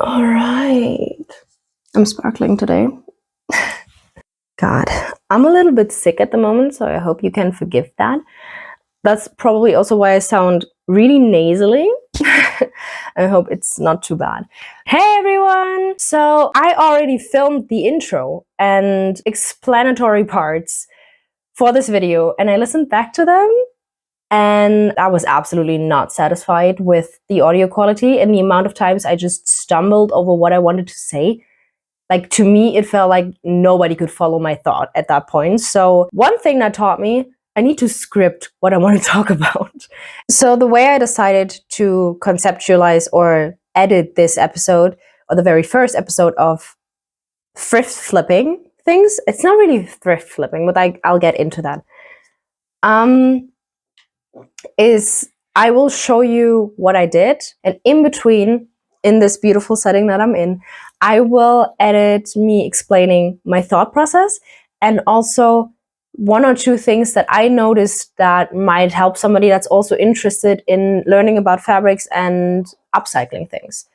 All right. I'm sparkling today. God, I'm a little bit sick at the moment, so I hope you can forgive that. That's probably also why I sound really nasally. I hope it's not too bad. Hey everyone! So I already filmed the intro and explanatory parts for this video, and I listened back to them, and I was absolutely not satisfied with the audio quality and the amount of times I just stumbled over what I wanted to say. Like, to me, it felt like nobody could follow my thought at that point. So one thing that taught me, I need to script what I want to talk about. So the way I decided to conceptualize or edit this episode, or the very first episode of thrift flipping things, it's not really thrift flipping, but I'll get into that, is I will show you what I did, and in between, in this beautiful setting that I'm in, I will edit me explaining my thought process and also one or two things that I noticed that might help somebody that's also interested in learning about fabrics and upcycling things.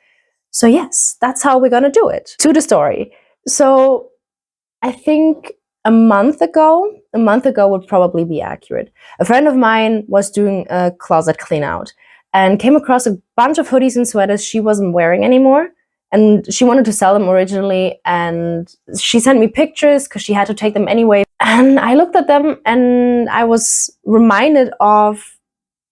So yes, that's how we're gonna do it. To the story. So I think a month ago would probably be accurate. A friend of mine was doing a closet clean out and came across a bunch of hoodies and sweaters she wasn't wearing anymore. And she wanted to sell them originally, and she sent me pictures because she had to take them anyway. And I looked at them and I was reminded of,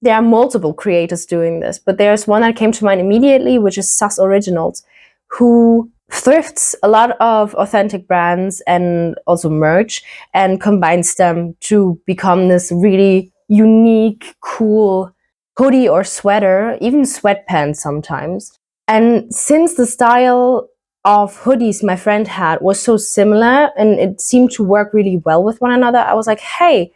there are multiple creators doing this, but there's one that came to mind immediately, which is Sus Originals, who thrifts a lot of authentic brands and also merch and combines them to become this really unique, cool hoodie or sweater, even sweatpants sometimes. And since the style of hoodies my friend had was so similar and it seemed to work really well with one another, I was like, hey,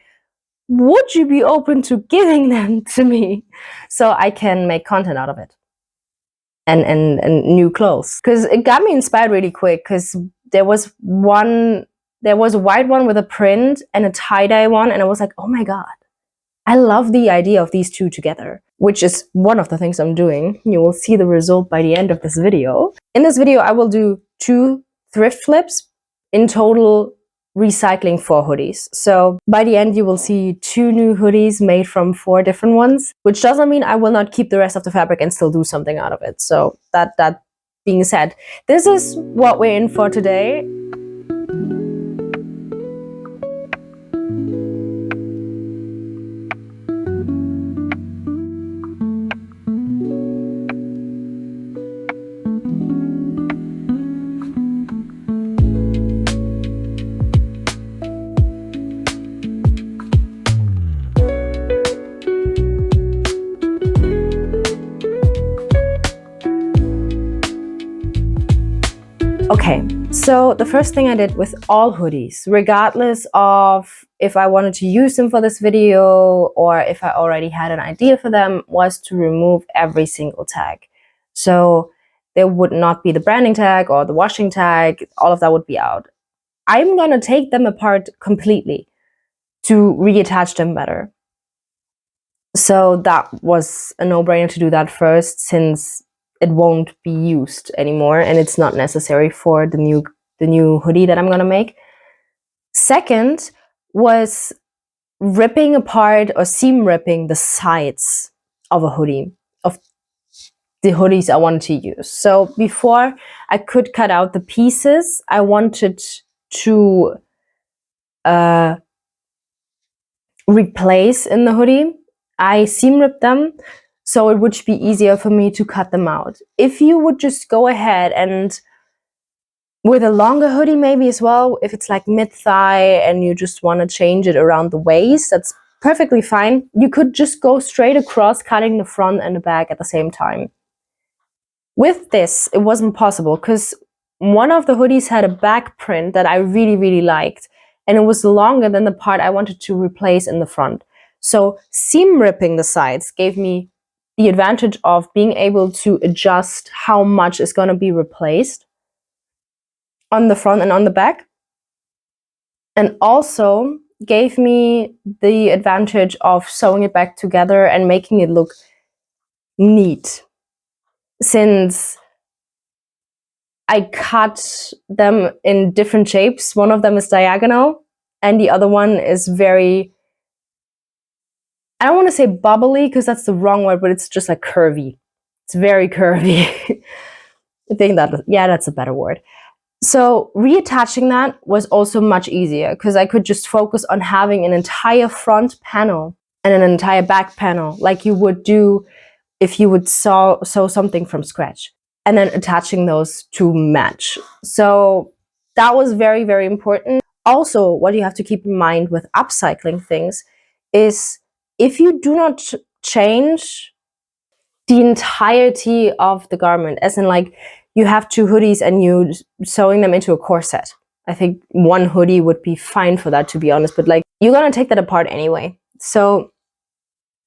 would you be open to giving them to me so I can make content out of it? And new clothes. Because it got me inspired really quick, because there was a white one with a print and a tie-dye one, and I was like, oh my god, I love the idea of these two together, which is one of the things I'm doing. You will see the result by the end of this video. In this video, I will do 2 thrift flips, in total recycling 4 hoodies. So by the end, you will see 2 new hoodies made from 4 different ones, which doesn't mean I will not keep the rest of the fabric and still do something out of it. So that being said, this is what we're in for today. Okay, so the first thing I did with all hoodies, regardless of if I wanted to use them for this video or if I already had an idea for them, was to remove every single tag. So there would not be the branding tag or the washing tag, all of that would be out. I'm gonna take them apart completely to reattach them better. So that was a no-brainer to do that first, since it won't be used anymore and it's not necessary for the new hoodie that I'm gonna make. Second was ripping apart or seam ripping the sides of a hoodie, of the hoodies I wanted to use. So before I could cut out the pieces I wanted to replace in the hoodie, I seam ripped them so it would be easier for me to cut them out. If you would just go ahead and, with a longer hoodie maybe as well, if it's like mid-thigh and you just want to change it around the waist, that's perfectly fine. You could just go straight across, cutting the front and the back at the same time. With this, it wasn't possible because one of the hoodies had a back print that I really liked, and it was longer than the part I wanted to replace in the front. So seam ripping the sides gave me the advantage of being able to adjust how much is going to be replaced on the front and on the back, and also gave me the advantage of sewing it back together and making it look neat, since I cut them in different shapes. One of them is diagonal and the other one is very, I don't want to say bubbly because that's the wrong word, but it's just like curvy. It's very curvy. I think that, yeah, that's a better word. So reattaching that was also much easier because I could just focus on having an entire front panel and an entire back panel like you would do if you would sew something from scratch, and then attaching those to match. So that was very, very important. Also, what you have to keep in mind with upcycling things is if you do not change the entirety of the garment, as in like you have 2 hoodies and you sewing them into a corset. I think 1 hoodie would be fine for that, to be honest, but like you're gonna take that apart anyway. So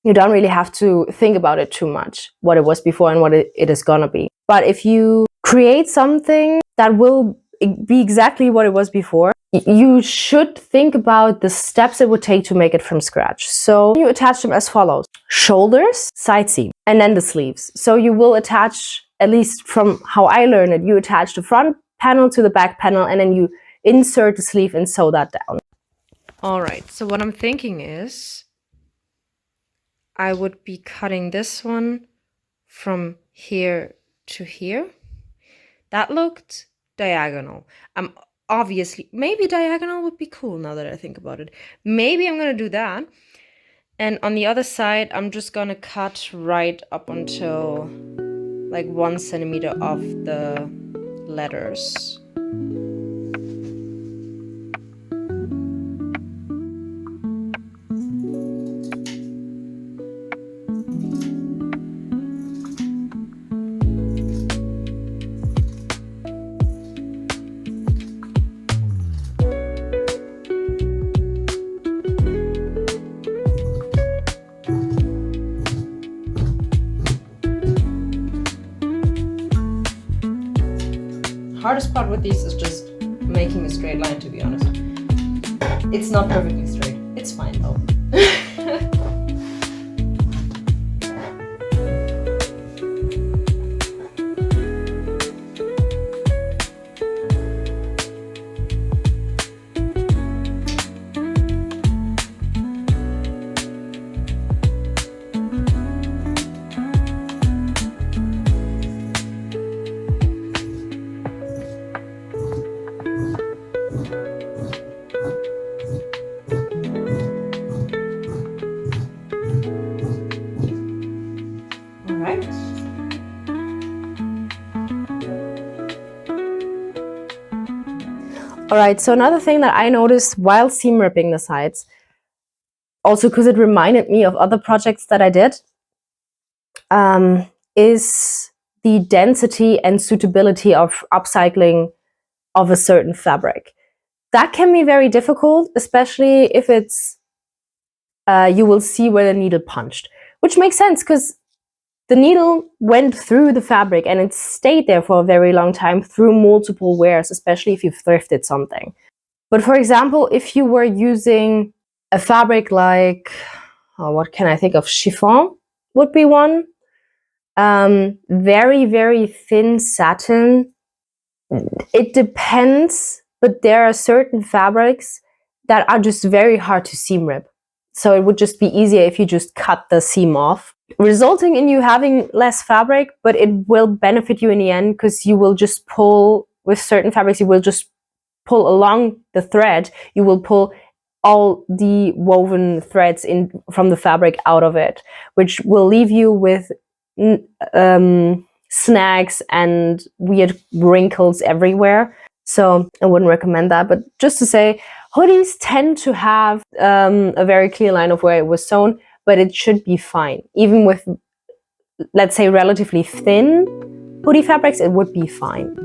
you don't really have to think about it too much, what it was before and what it is gonna be. But if you create something that will be exactly what it was before, you should think about the steps it would take to make it from scratch. So you attach them as follows: shoulders, side seam, and then the sleeves. So you will attach, at least from how I learned it, you attach the front panel to the back panel and then you insert the sleeve and sew that down. All right, so what I'm thinking is I would be cutting this one from here to here. That looked diagonal. Obviously, maybe diagonal would be cool now that I think about it. Maybe I'm gonna do that. And on the other side, I'm just gonna cut right up until like 1 centimeter of the letters. Hardest part with these is just making a straight line, to be honest. It's not perfectly straight. It's fine though. Alright, so another thing that I noticed while seam ripping the sides, also because it reminded me of other projects that I did, is the density and suitability of upcycling of a certain fabric. That can be very difficult, especially if it's, you will see where the needle punched, which makes sense because the needle went through the fabric and it stayed there for a very long time through multiple wears, especially if you've thrifted something. But for example, if you were using a fabric like, what can I think of? Chiffon would be one. Very, very thin satin. It depends, but there are certain fabrics that are just very hard to seam rip. So it would just be easier if you just cut the seam off, resulting in you having less fabric, but it will benefit you in the end because you will just pull, with certain fabrics, you will just pull along the thread, you will pull all the woven threads in from the fabric out of it, which will leave you with snags and weird wrinkles everywhere. So I wouldn't recommend that. But just to say, hoodies tend to have a very clear line of where it was sewn, but it should be fine. Even with, let's say, relatively thin hoodie fabrics, it would be fine.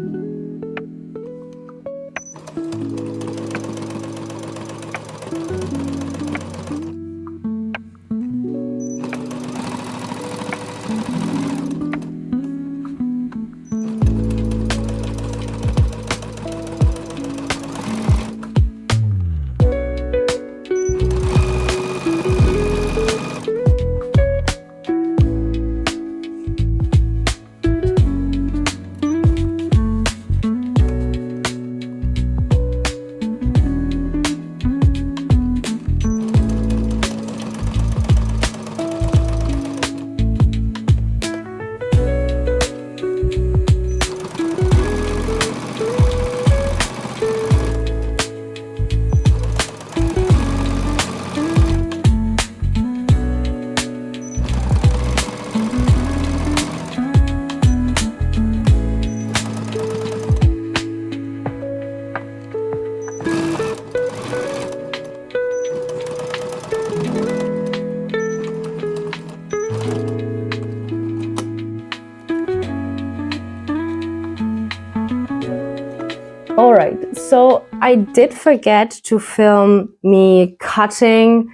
All right, so I did forget to film me cutting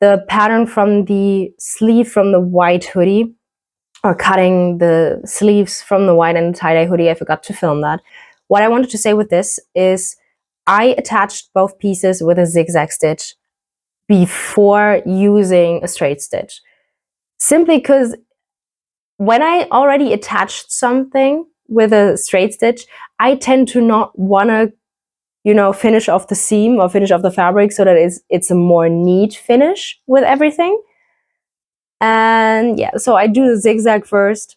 the pattern from the sleeve from the white hoodie, or cutting the sleeves from the white and tie-dye hoodie. I forgot to film that. What I wanted to say with this is I attached both pieces with a zigzag stitch before using a straight stitch. Simply because when I already attached something with a straight stitch, I tend to not want to, finish off the seam or finish off the fabric so that it's a more neat finish with everything. And yeah, so I do the zigzag first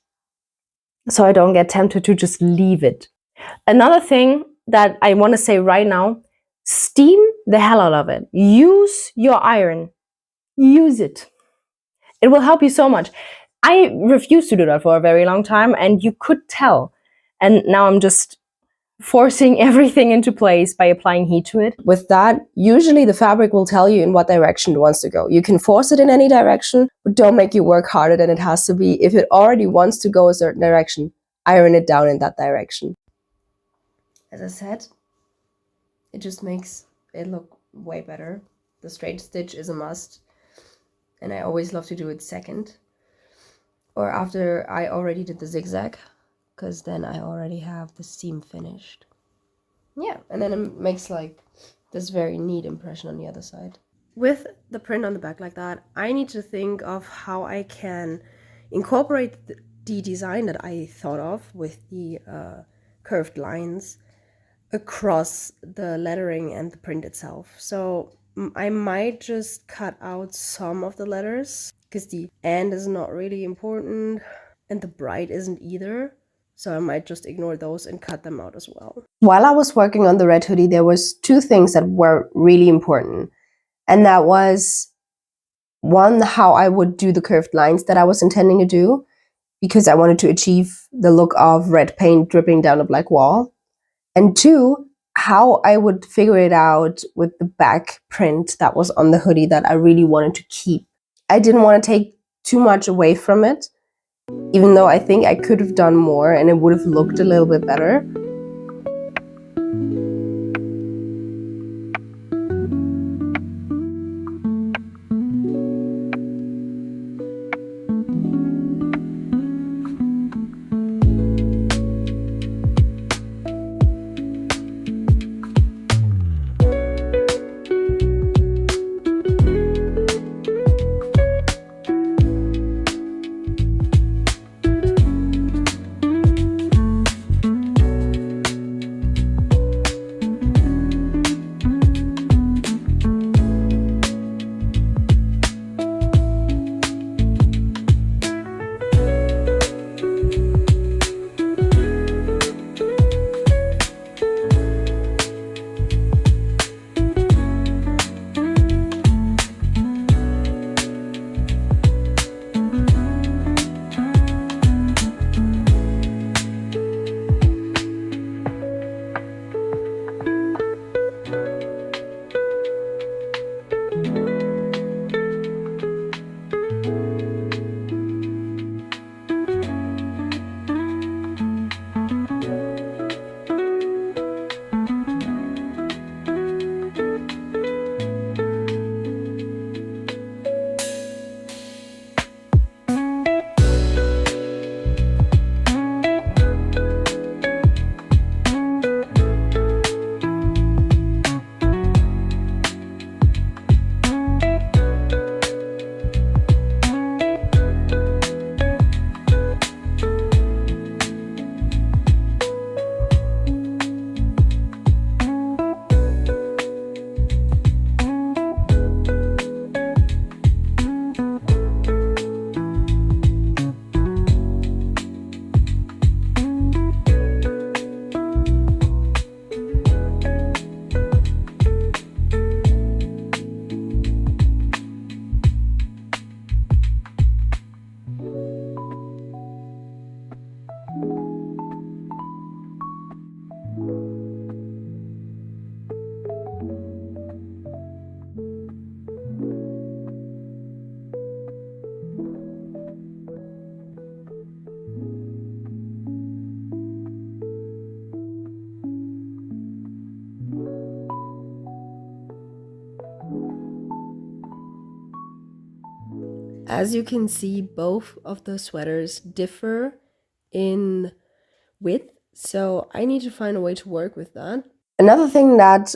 so I don't get tempted to just leave it. Another thing that I want to say right now, steam the hell out of it. Use your iron. Use it. It will help you so much. I refused to do that for a very long time, and you could tell. And now I'm just forcing everything into place by applying heat to it. With that, usually the fabric will tell you in what direction it wants to go. You can force it in any direction, but don't make it work harder than it has to be. If it already wants to go a certain direction, iron it down in that direction. As I said, it just makes it look way better. The straight stitch is a must, and I always love to do it second or after I already did the zigzag, because then I already have the seam finished. Yeah, and then it makes like this very neat impression on the other side. With the print on the back like that, I need to think of how I can incorporate the design that I thought of with the curved lines across the lettering and the print itself. So I might just cut out some of the letters because the "and" is not really important and the "bright" isn't either. So I might just ignore those and cut them out as well. While I was working on the red hoodie, there was two things that were really important. And that was, one, how I would do the curved lines that I was intending to do, because I wanted to achieve the look of red paint dripping down a black wall. And two, how I would figure it out with the back print that was on the hoodie that I really wanted to keep. I didn't want to take too much away from it, even though I think I could have done more and it would have looked a little bit better. As you can see, both of the sweaters differ in width, so I need to find a way to work with that. Another thing that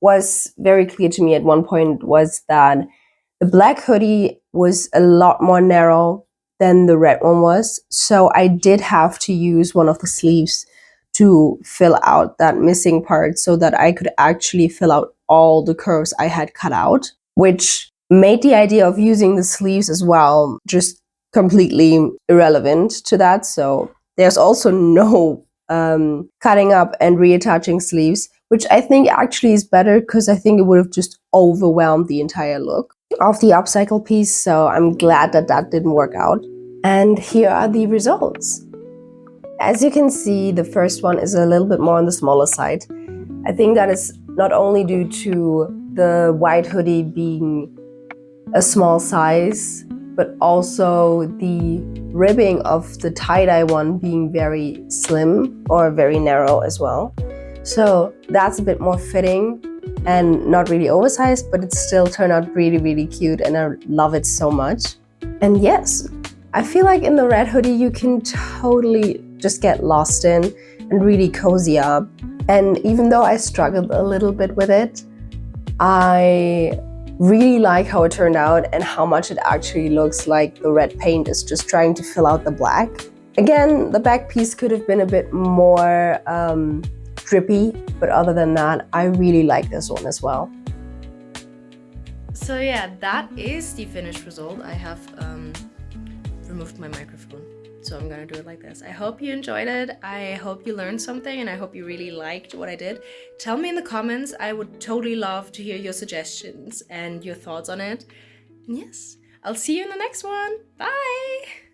was very clear to me at one point was that the black hoodie was a lot more narrow than the red one was, so I did have to use one of the sleeves to fill out that missing part so that I could actually fill out all the curves I had cut out, which made the idea of using the sleeves as well just completely irrelevant to that. So there's also no cutting up and reattaching sleeves, which I think actually is better because I think it would have just overwhelmed the entire look of the upcycle piece. So I'm glad that that didn't work out. And here are the results. As you can see, the first one is a little bit more on the smaller side. I think that is not only due to the white hoodie being a small size, but also the ribbing of the tie-dye one being very slim or very narrow as well. So that's a bit more fitting and not really oversized, but it still turned out really, really cute and I love it so much. And yes, I feel like in the red hoodie you can totally just get lost in and really cozy up. And even though I struggled a little bit with it, I really like how it turned out and how much it actually looks like the red paint is just trying to fill out the black. Again, the back piece could have been a bit more drippy, but other than that, I really like this one as well. So yeah, that is the finished result. I have removed my microphone, so I'm gonna do it like this. I hope you enjoyed it. I hope you learned something and I hope you really liked what I did. Tell me in the comments. I would totally love to hear your suggestions and your thoughts on it. And yes, I'll see you in the next one. Bye!